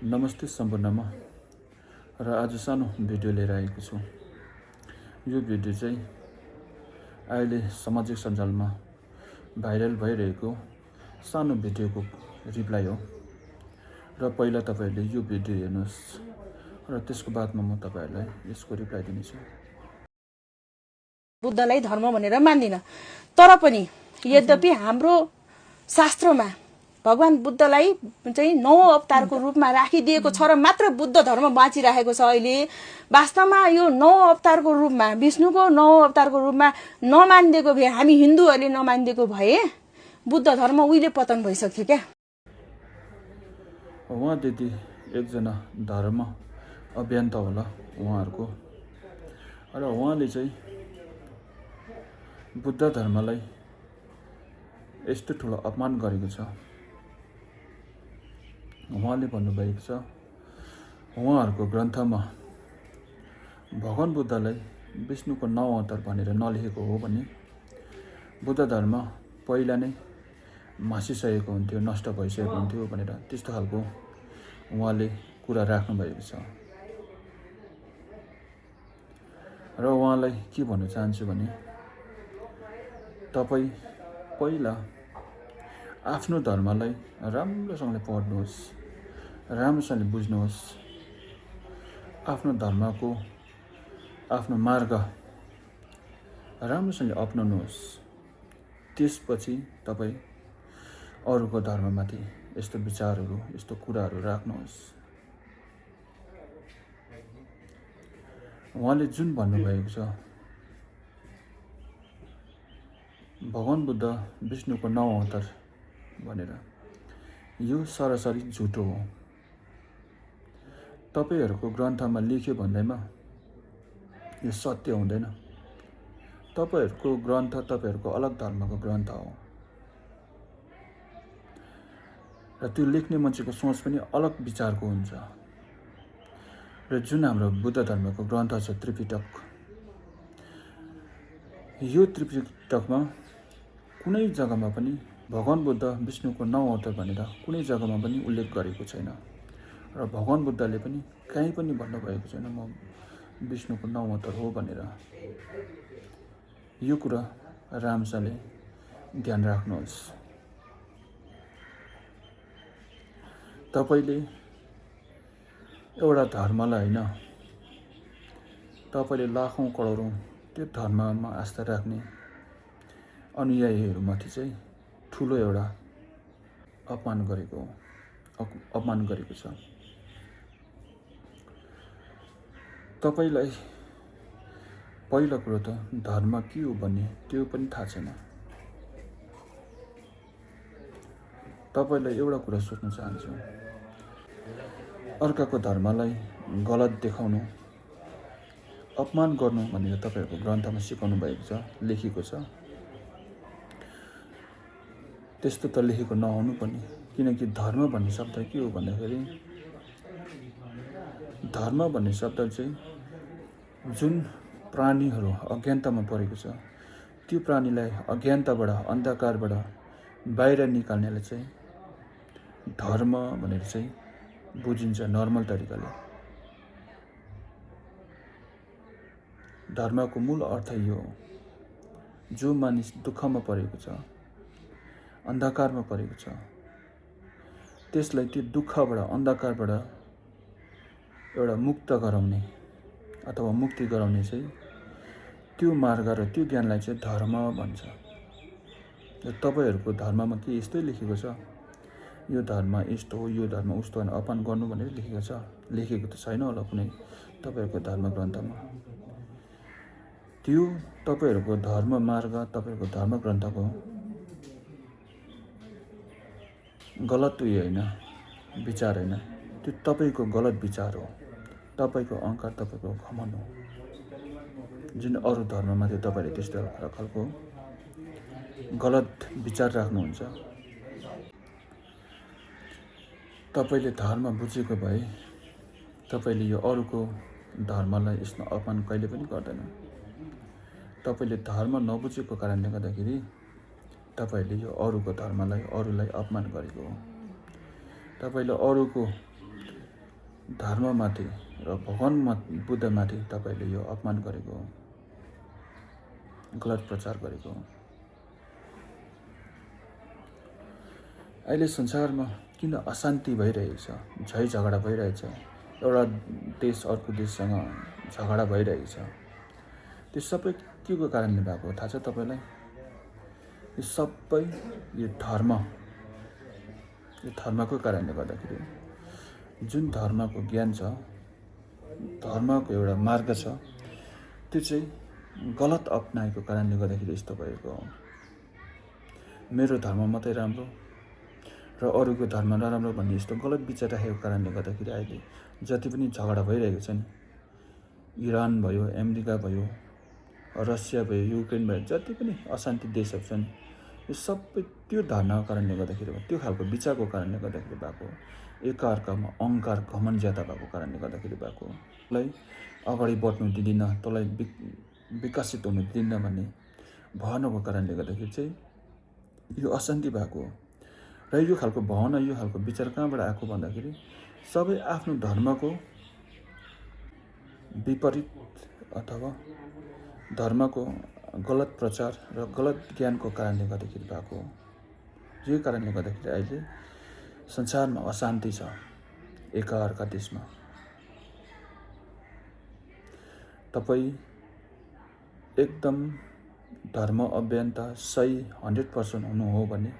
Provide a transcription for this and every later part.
नमस्ते सम्पूर्णमा र आज सानो भिडियो लिएर आएको छु। यो भिडियो चाहिँ अहिले सामाजिक सञ्जालमा भाइरल भइरहेको सानो भिडियोको रिप्लाई हो। र पहिला तपाईहरुले यो भिडियो हेर्नुस् र त्यसको बादमा म तपाईहरुलाई यसको रिप्लाई दिनेछु। बुद्धलाई धर्म भनेर मान्दिन, तर पनि यद्यपि हाम्रो शास्त्रमा भगवान बुद्धलाई चाहिँ 9 अवतारको रूपमा राखिदिएको छ र मात्र बुद्ध धर्म बाँचिरहेको छ। अहिले वास्तवमा यो 9 अवतारको रूपमा विष्णुको 9 अवतारको रूपमा नमानिदिएको भए, हामी हिन्दूहरूले नमानिदिएको भए बुद्ध धर्म उहिले पतन भइसक्थ्यो क्या। उहाँ दिदी एकजना धर्म अभियन्ता होला उहाँहरुको, र उहाँले चाहिँ बुद्ध धर्मलाई यस्तो ठुलो अपमान गरेको छ। उहाँले भन्नुभएको छ उहाँहरुको ग्रन्थमा भगवान बुद्धलाई विष्णुको 9 अवतार भनेर नलेखेको हो भने बुद्ध धर्म पहिला नै मासिसकेको हुन्थ्यो, नष्ट भइसकेको हुन्थ्यो भनेर त्यस्तो खालको उहाँले कुरा राख्नु भएको छ। र उहाँलाई के भन्न चाहन्छु भने तपाई पहिला आफ्नो धर्मलाई राम्रोसँगले पढ्नुहोस्, राम्रोसँगले बुझ्नुहोस्, आफ्नो धर्मको आफ्नो मार्ग राम्रोसँगले अपनाउनुहोस्। त्यसपछि तपाई अरूको धर्ममाथि यस्तो विचारहरू, यस्तो कुराहरू राख्नुहोस्। उहाँले जुन भन्नुभएको छ भगवान बुद्ध विष्णुको 9 अवतार भनेर, यो सरासरी झुटो हो। तपाईहरुको ग्रन्थमा लेख्यो भन्दैमा यो सत्य हुँदैन। तपाईहरुको ग्रन्थ तपाईहरुको अलग धर्मको ग्रन्थ हो र त्यो लेख्ने मान्छेको सोच पनि अलग विचारको हुन्छ। र जुन हाम्रो बुद्ध धर्मको ग्रन्थ छ त्रिपिटक, यो त्रिपिटकमा कुनै जग्गामा पनि भगवान बुद्ध विष्णुको 9 अवतार भनेर कुनै जग्गामा पनि उल्लेख गरेको छैन। र भगवान बुद्धले पनि कहीँ पनि भन्नुभएको छैन म विष्णुको 9 अवतार हो भनेर। यो कुरा राम्रोसँगले ध्यान राख्नुहोस्। तपाईले एउटा धर्मलाई हैन, तपाईले लाखौं करोडौं त्यो धर्ममा आस्था राख्ने अनुयायीहरुमाथि चाहिँ ठूलो एउटा अपमान गरेको छ। तपाईलाई पहिलो कुरो त धर्म के हो भन्ने त्यो पनि थाहा छैन। तपाईलाई एउटा कुरा सोध्न चाहन्छु, अर्काको धर्मलाई गलत देखाउनु, अपमान गर्नु भनेर तपाईहरुको ग्रन्थमा सिकाउनु भएको छ, लेखिएको छ। त्यस्तो त लेखेको नहुनु पनि, किनकि धर्म भन्ने शब्द के हो भन्दाखेरि धर्म भन्ने शब्द चाहिँ जुन प्राणीहरू अज्ञानतामा परेको छ त्यो प्राणीलाई अज्ञानताबाट, अन्धकारबाट बाहिर निकाल्नेलाई चाहिँ धर्म भनेर चाहिँ बुझिन्छ नर्मल तरिकाले। धर्मको मूल अर्थ यो हो, जो मानिस दुःखमा परेको छ, अन्धकारमा परेको छ, त्यसलाई त्यो दुःखबाट, अन्धकारबाट एउटा मुक्त गराउने अथवा मुक्ति गराउने चाहिँ त्यो मार्ग र त्यो ज्ञानलाई चाहिँ धर्म भन्छ। र तपाईहरुको धर्ममा के यस्तै लेखेको छ, यो धर्म यस्तो हो, यो धर्म उस्तो भनेर अपमान गर्नु भनेर लेखेको छ? लेखेको त छैन होला कुनै तपाईहरुको धर्म ग्रन्थमा। त्यो तपाईहरुको धर्म मार्ग, तपाईहरुको धर्म ग्रन्थको गलत उयो हैन, विचार हैन, त्यो तपाईको गलत विचार हो, तपाईको अहंकार, तपाईको घमण्ड हो। जुन अरु धर्ममाथि तपाईले त्यस्तो खालको गलत विचार राख्नुहुन्छ। तपाईले धर्म बुझेको भए तपाईले यो अरूको धर्मलाई यसमा अपमान कहिले पनि गर्दैन। तपाईले धर्म नबुझेको कारणले गर्दाखेरि तपाईले यो अरूको धर्मलाई, अरूलाई अपमान गरेको हो। तपाईले अरूको धर्ममाथि र भगवान बुद्धमाथि तपाईँले यो अपमान गरेको हो, गलत प्रचार गरेको हो। अहिले संसारमा किन अशान्ति भइरहेछ, झै झगडा भइरहेछ, एउटा देश अर्को देशसँग झगडा भइरहेछ, त्यो सबै के को कारणले भएको हो थाहा छ तपाईँलाई? यो सबै यो धर्मको कारणले गर्दाखेरि, जुन धर्मको ज्ञान छ, धर्मको एउटा मार्ग छ, त्यो चाहिँ गलत अपनाएको कारणले गर्दाखेरि यस्तो भएको हो। मेरो धर्म मात्रै राम्रो र अरूको धर्म नराम्रो भन्ने यस्तो गलत विचार राखेको कारणले गर्दाखेरि अहिले जति पनि झगडा भइरहेको छ नि, इरान भयो, अमेरिका भयो, रसिया भयो, युक्रेन भयो, जति पनि अशान्ति देशहरू छन्, यो सबै त्यो धर्मको कारणले गर्दाखेरि, त्यो खालको विचारको कारणले गर्दाखेरि भएको हो। एकअर्कामा अहङ्कार घमण्ड ज्यादा भएको कारणले गर्दाखेरि भएको हो। तँलाई अगाडि बढ्नु दिँदिनँ, तँलाई विकसित हुनु दिँदिनँ भन्ने भावनाको कारणले गर्दाखेरि चाहिँ यो अशान्ति भएको हो। र यो खालको भावना, यो खालको विचार कहाँबाट आएको भन्दाखेरि सबै आफ्नो धर्मको विपरीत अथवा धर्मको गलत प्रचार र गलत ज्ञानको कारणले गर्दाखेरि भएको हो। यो कारणले गर्दाखेरि अहिले संसारमा अशान्ति छ एकअर्का देशमा। तपाईँ एकदम धर्म अभ्यन्ता सही 100% हुनु हो भने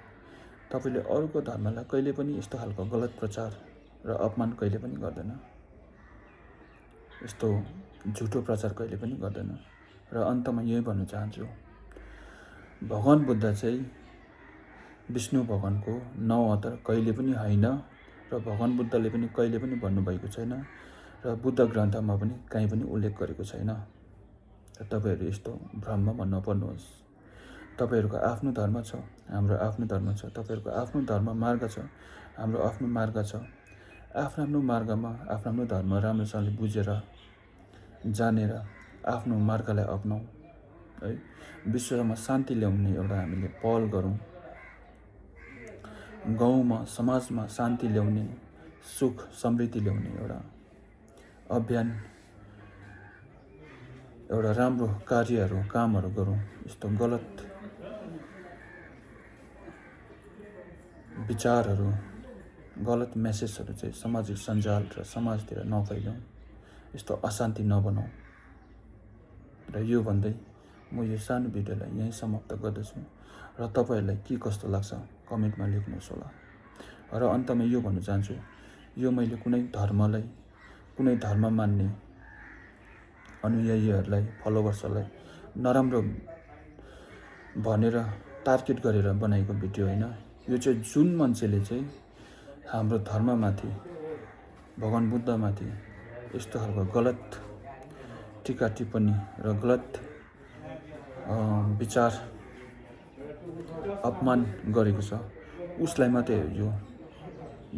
तपाईँले अरूको धर्मलाई कहिले पनि यस्तो खालको गलत प्रचार र अपमान कहिले पनि गर्दैन, यस्तो झुटो प्रचार कहिले पनि गर्दैन। र अन्तमा यही भन्न चाहन्छु, भगवान बुद्ध चाहिँ विष्णु भगवानको 9 अवतार कहिले पनि होइन र भगवान बुद्धले पनि कहिले पनि भन्नुभएको छैन र बुद्ध ग्रन्थमा पनि कहीँ पनि उल्लेख गरेको छैन। र तपाईँहरू यस्तो भ्रममा नपर्नुहोस्। तपाईँहरूको आफ्नो धर्म छ, हाम्रो आफ्नो धर्म छ, तपाईँहरूको आफ्नो धर्म मार्ग छ, हाम्रो आफ्नो मार्ग छ। आफ्नो मार्गमा आफ्नो धर्म राम्रोसँगले बुझेर जानेर आफ्नो मार्गलाई अपनाऊ है। विश्वमा शान्ति ल्याउने एउटा हामीले पहल गरौँ। गाउँमा समाजमा शान्ति ल्याउने, सुख समृद्धि ल्याउने एउटा अभियान, एउटा राम्रो कार्यहरू कामहरू गरौँ। यस्तो गलत विचारहरू, गलत मेसेजहरू चाहिँ सामाजिक सञ्जाल र समाजतिर नफैलाउँ, यस्तो अशान्ति नबनाऊ। र यो भन्दै म यो सानो भिडियोलाई यहीँ समाप्त गर्दछु र तपाईँहरूलाई के कस्तो लाग्छ कमेन्टमा लेख्नुहोस् होला। र अन्तमा यो भन्न चाहन्छु, यो मैले कुनै धर्मलाई, कुनै धर्म मान्ने अनुयायीहरूलाई, फलोवर्सहरूलाई नराम्रो भनेर टार्गेट गरेर बनाएको भिडियो होइन। यो चाहिँ जुन मान्छेले चाहिँ हाम्रो धर्ममाथि, भगवान बुद्धमाथि यस्तो खालको गलत टिका टिप्पणी र गलत विचार अपमान गरेको छ, उसलाई मात्रै यो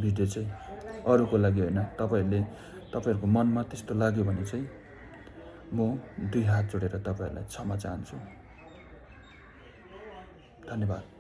भिडियो चाहिँ, अरूको लागि होइन। तपाईँहरूको मनमा त्यस्तो लाग्यो भने चाहिँ म 2 हात जोडेर तपाईँहरूलाई क्षमा चाहन्छु। धन्यवाद।